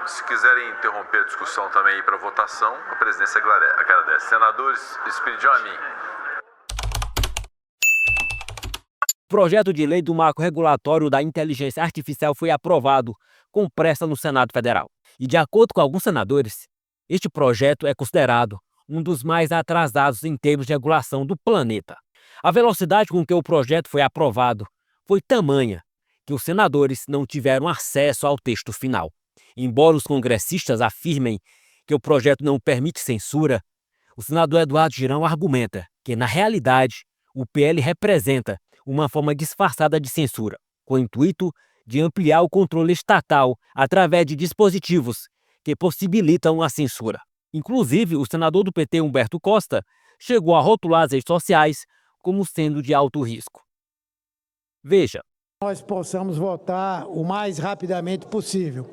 Se quiserem interromper a discussão também e ir para votação, a presidência agradece. Senadores, isso pediu a mim. O projeto de lei do marco regulatório da inteligência artificial foi aprovado com pressa no Senado Federal. E, de acordo com alguns senadores, este projeto é considerado um dos mais atrasados em termos de regulação do planeta. A velocidade com que o projeto foi aprovado foi tamanha que os senadores não tiveram acesso ao texto final. Embora os congressistas afirmem que o projeto não permite censura, o senador Eduardo Girão argumenta que, na realidade, o PL representa uma forma disfarçada de censura, com o intuito de ampliar o controle estatal através de dispositivos que possibilitam a censura. Inclusive, o senador do PT, Humberto Costa, chegou a rotular as redes sociais como sendo de alto risco. Veja. Nós possamos votar o mais rapidamente possível.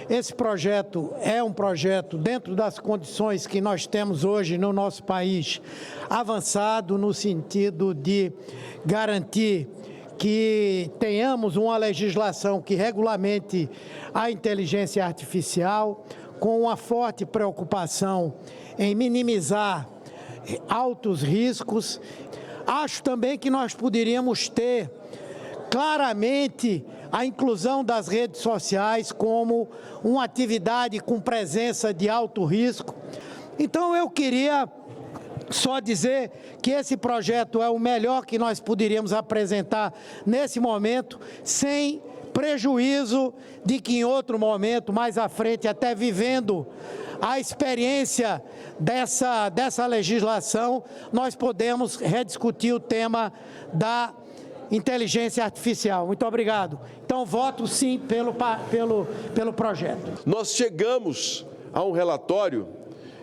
Esse projeto é um projeto dentro das condições que nós temos hoje no nosso país, avançado no sentido de garantir que tenhamos uma legislação que regulamente a inteligência artificial, com uma forte preocupação em minimizar altos riscos. Acho também que nós poderíamos ter claramente a inclusão das redes sociais como uma atividade com presença de alto risco. Então eu queria só dizer que esse projeto é o melhor que nós poderíamos apresentar nesse momento, sem prejuízo de que em outro momento, mais à frente, até vivendo a experiência dessa legislação, nós podemos rediscutir o tema da inteligência artificial. Muito obrigado. Então, voto sim pelo projeto. Nós chegamos a um relatório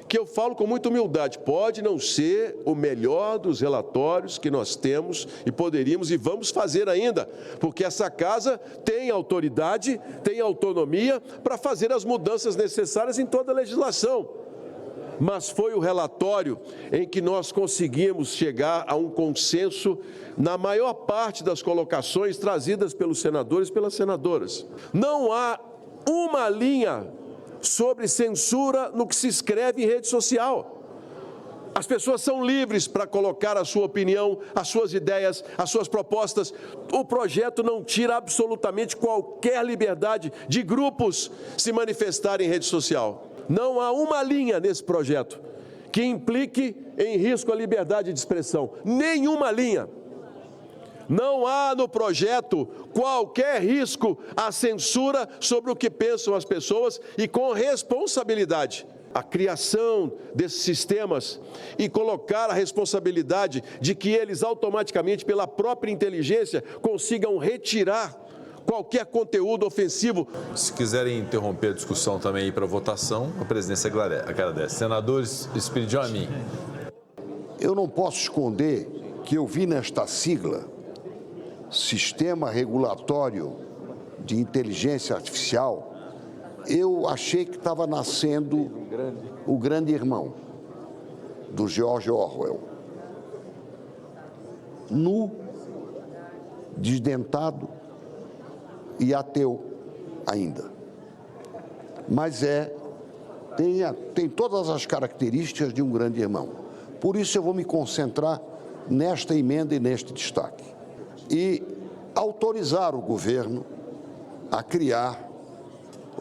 que eu falo com muita humildade, pode não ser o melhor dos relatórios que nós temos e poderíamos e vamos fazer ainda, porque essa casa tem autoridade, tem autonomia para fazer as mudanças necessárias em toda a legislação. Mas foi o relatório em que nós conseguimos chegar a um consenso na maior parte das colocações trazidas pelos senadores e pelas senadoras. Não há uma linha sobre censura no que se escreve em rede social. As pessoas são livres para colocar a sua opinião, as suas ideias, as suas propostas. O projeto não tira absolutamente qualquer liberdade de grupos se manifestarem em rede social. Não há uma linha nesse projeto que implique em risco a liberdade de expressão. Nenhuma linha. Não há no projeto qualquer risco à censura sobre o que pensam as pessoas e com responsabilidade. A criação desses sistemas e colocar a responsabilidade de que eles automaticamente, pela própria inteligência, consigam retirar qualquer conteúdo ofensivo. Se quiserem interromper a discussão também e ir para votação, a presidência agradece. Senadores, isso pediu a mim. Eu não posso esconder que eu vi nesta sigla, Sistema Regulatório de Inteligência Artificial, eu achei que estava nascendo o Grande Irmão, do George Orwell. Nu, desdentado e ateu ainda. Mas tem todas as características de um Grande Irmão. Por isso eu vou me concentrar nesta emenda e neste destaque. E autorizar o governo a criar,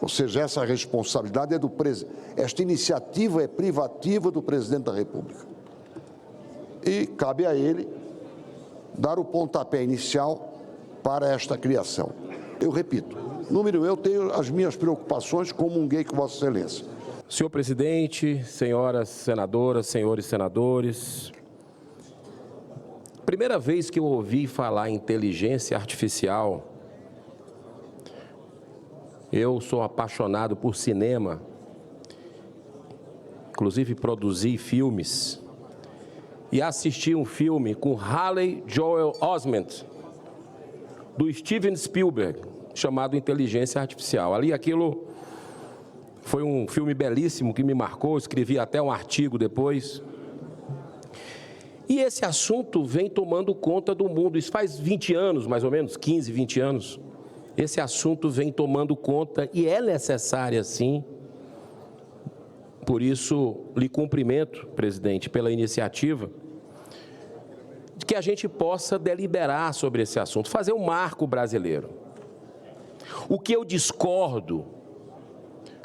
ou seja, essa responsabilidade é do presidente, esta iniciativa é privativa do presidente da República. E cabe a ele dar o pontapé inicial para esta criação. Eu repito, número 1, eu tenho as minhas preocupações, comunguei com Vossa Excelência. Senhor presidente, senhoras senadoras, senhores senadores, primeira vez que eu ouvi falar em inteligência artificial, eu sou apaixonado por cinema, inclusive produzi filmes, e assisti um filme com Haley Joel Osment, do Steven Spielberg, chamado Inteligência Artificial. Ali aquilo foi um filme belíssimo que me marcou, escrevi até um artigo depois. E esse assunto vem tomando conta do mundo, isso faz 20 anos, mais ou menos, 15, 20 anos. Esse assunto vem tomando conta e é necessária, sim, Por isso, lhe cumprimento, presidente, pela iniciativa de que a gente possa deliberar sobre esse assunto, fazer um marco brasileiro. O que eu discordo,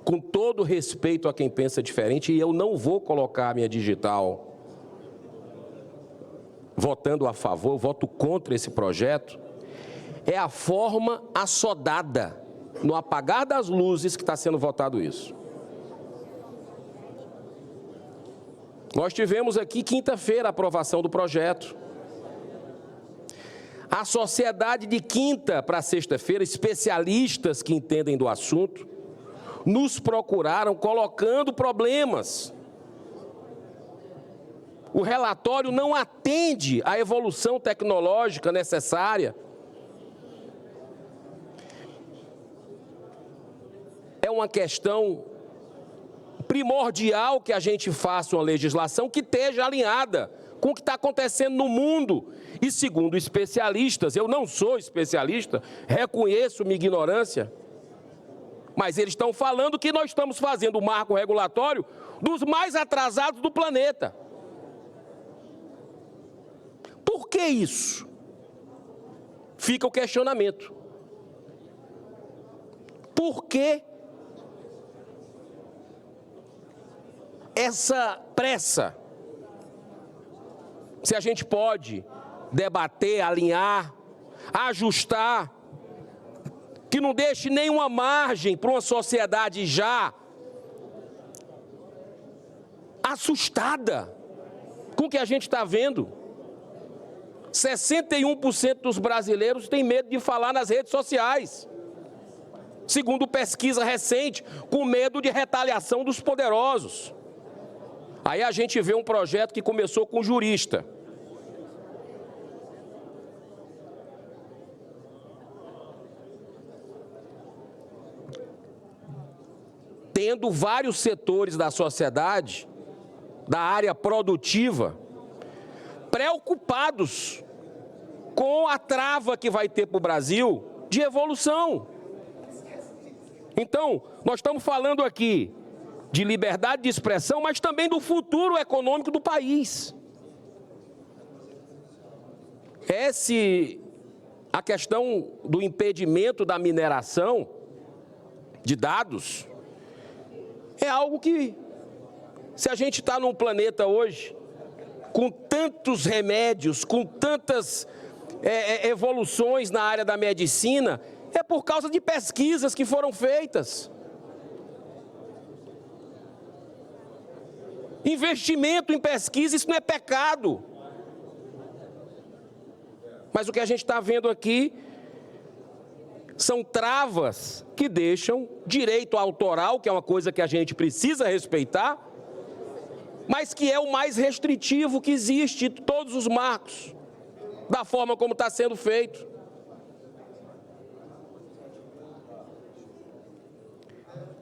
com todo respeito a quem pensa diferente, e eu não vou colocar a minha digital votando a favor, eu voto contra esse projeto, é a forma assodada, no apagar das luzes, que está sendo votado isso. Nós tivemos aqui, quinta-feira, a aprovação do projeto. A sociedade de quinta para sexta-feira, especialistas que entendem do assunto, nos procuraram colocando problemas. O relatório não atende à evolução tecnológica necessária. É uma questão primordial que a gente faça uma legislação que esteja alinhada com o que está acontecendo no mundo. E segundo especialistas, eu não sou especialista, reconheço minha ignorância, mas eles estão falando que nós estamos fazendo o marco regulatório dos mais atrasados do planeta. Por que isso? Fica o questionamento. Por que essa pressa? Se a gente pode debater, alinhar, ajustar, que não deixe nenhuma margem para uma sociedade já assustada com o que a gente está vendo. 61% dos brasileiros têm medo de falar nas redes sociais, segundo pesquisa recente, com medo de retaliação dos poderosos. Aí a gente vê um projeto que começou com um jurista. Tendo vários setores da sociedade, da área produtiva, preocupados com a trava que vai ter para o Brasil de evolução. Então, nós estamos falando aqui de liberdade de expressão, mas também do futuro econômico do país. A questão do impedimento da mineração de dados é algo que, se a gente está num planeta hoje, com tantos remédios, com tantas evoluções na área da medicina, é por causa de pesquisas que foram feitas. Investimento em pesquisa, isso não é pecado. Mas o que a gente está vendo aqui são travas que deixam direito autoral, que é uma coisa que a gente precisa respeitar, mas que é o mais restritivo que existe de todos os marcos, da forma como está sendo feito.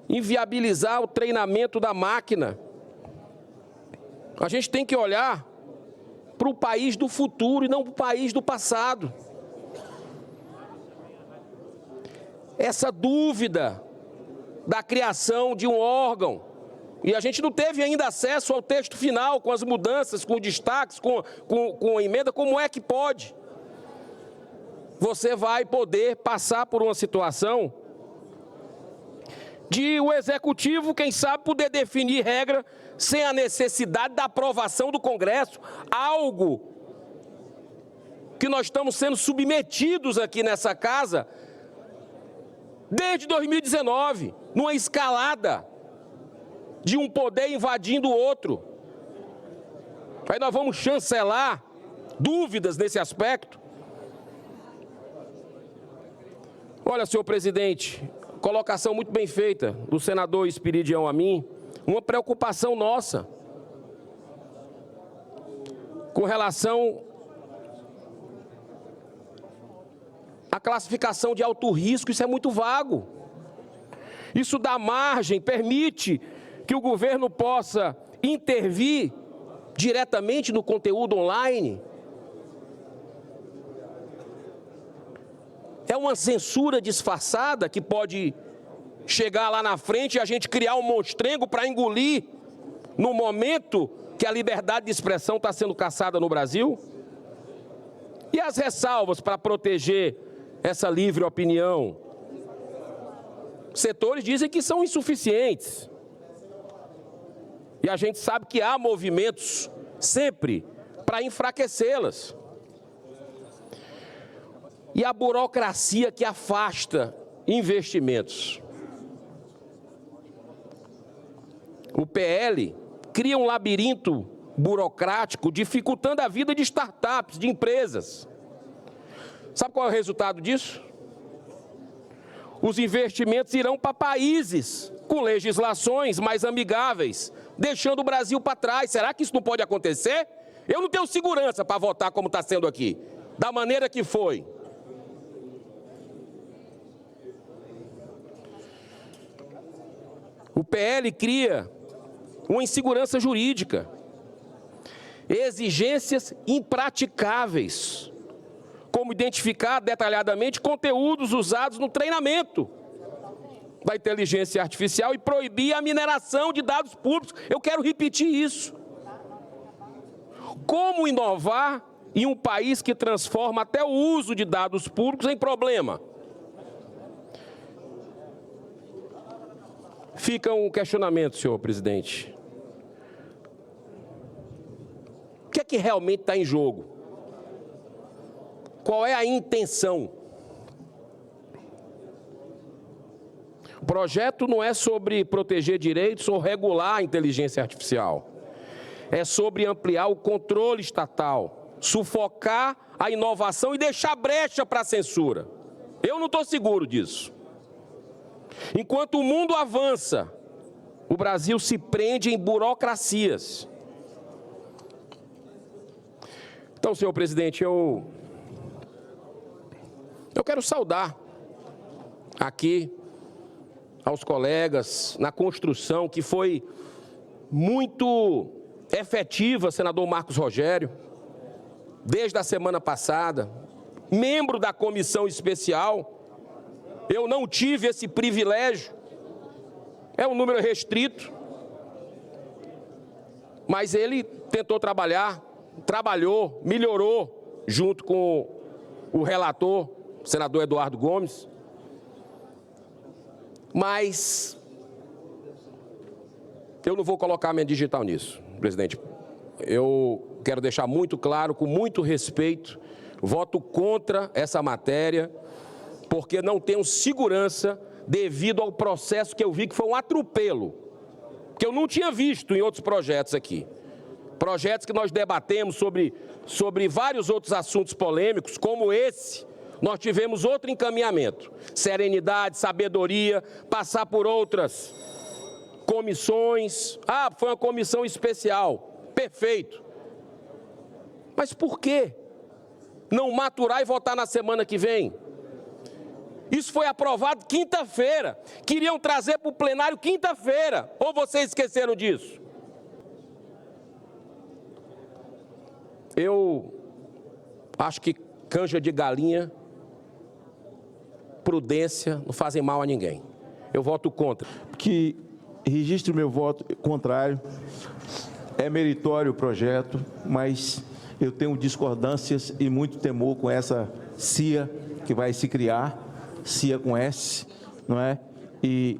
Inviabilizar o treinamento da máquina. A gente tem que olhar para o país do futuro e não para o país do passado. Essa dúvida da criação de um órgão, e a gente não teve ainda acesso ao texto final, com as mudanças, com destaques, com a emenda, como é que pode? Você vai poder passar por uma situação de o executivo, quem sabe, poder definir regra sem a necessidade da aprovação do Congresso, algo que nós estamos sendo submetidos aqui nessa casa desde 2019, numa escalada de um poder invadindo o outro. Aí nós vamos chancelar dúvidas nesse aspecto. Olha, senhor presidente, colocação muito bem feita do senador Espiridião Amin, uma preocupação nossa com relação à classificação de alto risco. Isso é muito vago. Isso dá margem, permite que o governo possa intervir diretamente no conteúdo online. É uma censura disfarçada que pode chegar lá na frente e a gente criar um monstrengo para engolir no momento que a liberdade de expressão está sendo caçada no Brasil? E as ressalvas para proteger essa livre opinião? Setores dizem que são insuficientes. E a gente sabe que há movimentos sempre para enfraquecê-las. E a burocracia que afasta investimentos. O PL cria um labirinto burocrático, dificultando a vida de startups, de empresas. Sabe qual é o resultado disso? Os investimentos irão para países com legislações mais amigáveis, deixando o Brasil para trás. Será que isso não pode acontecer? Eu não tenho segurança para votar como está sendo aqui, da maneira que foi. O PL cria uma insegurança jurídica, exigências impraticáveis, como identificar detalhadamente conteúdos usados no treinamento da inteligência artificial e proibir a mineração de dados públicos. Eu quero repetir isso. Como inovar em um país que transforma até o uso de dados públicos em problema? Fica um questionamento, senhor presidente. O que é que realmente está em jogo? Qual é a intenção? O projeto não é sobre proteger direitos ou regular a inteligência artificial. É sobre ampliar o controle estatal, sufocar a inovação e deixar brecha para a censura. Eu não estou seguro disso. Enquanto o mundo avança, o Brasil se prende em burocracias. Então, senhor presidente, eu quero saudar aqui aos colegas na construção que foi muito efetiva, senador Marcos Rogério, desde a semana passada, membro da comissão especial. Eu não tive esse privilégio, é um número restrito, mas ele tentou trabalhar, trabalhou, melhorou, junto com o relator, o senador Eduardo Gomes. Mas eu não vou colocar minha digital nisso, presidente. Eu quero deixar muito claro, com muito respeito, voto contra essa matéria, porque não tenho segurança devido ao processo que eu vi que foi um atropelo, que eu não tinha visto em outros projetos aqui. Projetos que nós debatemos sobre vários outros assuntos polêmicos, como esse, nós tivemos outro encaminhamento. Serenidade, sabedoria, passar por outras comissões. Ah, foi uma comissão especial. Perfeito. Mas por que não maturar e votar na semana que vem? Isso foi aprovado quinta-feira. Queriam trazer para o plenário quinta-feira. Ou vocês esqueceram disso? Eu acho que canja de galinha, prudência, não fazem mal a ninguém. Eu voto contra. Que registre o meu voto contrário. É meritório o projeto, mas eu tenho discordâncias e muito temor com essa CIA que vai se criar, CIA com S, não é? E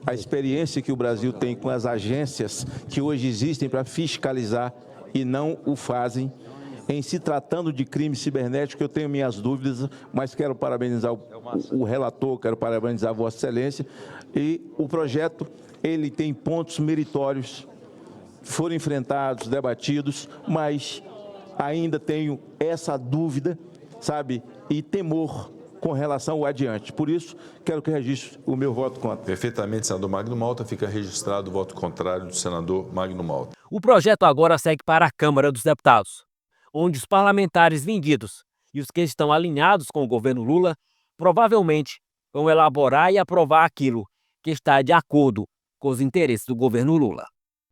a experiência que o Brasil tem com as agências que hoje existem para fiscalizar e não o fazem. Em se tratando de crime cibernético, eu tenho minhas dúvidas, mas quero parabenizar o relator, quero parabenizar Vossa Excelência. E o projeto, ele tem pontos meritórios, foram enfrentados, debatidos, mas ainda tenho essa dúvida, sabe, e temor com relação ao adiante. Por isso, quero que registre o meu voto contra. Perfeitamente, senador Magno Malta. Fica registrado o voto contrário do senador Magno Malta. O projeto agora segue para a Câmara dos Deputados, onde os parlamentares vendidos e os que estão alinhados com o governo Lula provavelmente vão elaborar e aprovar aquilo que está de acordo com os interesses do governo Lula.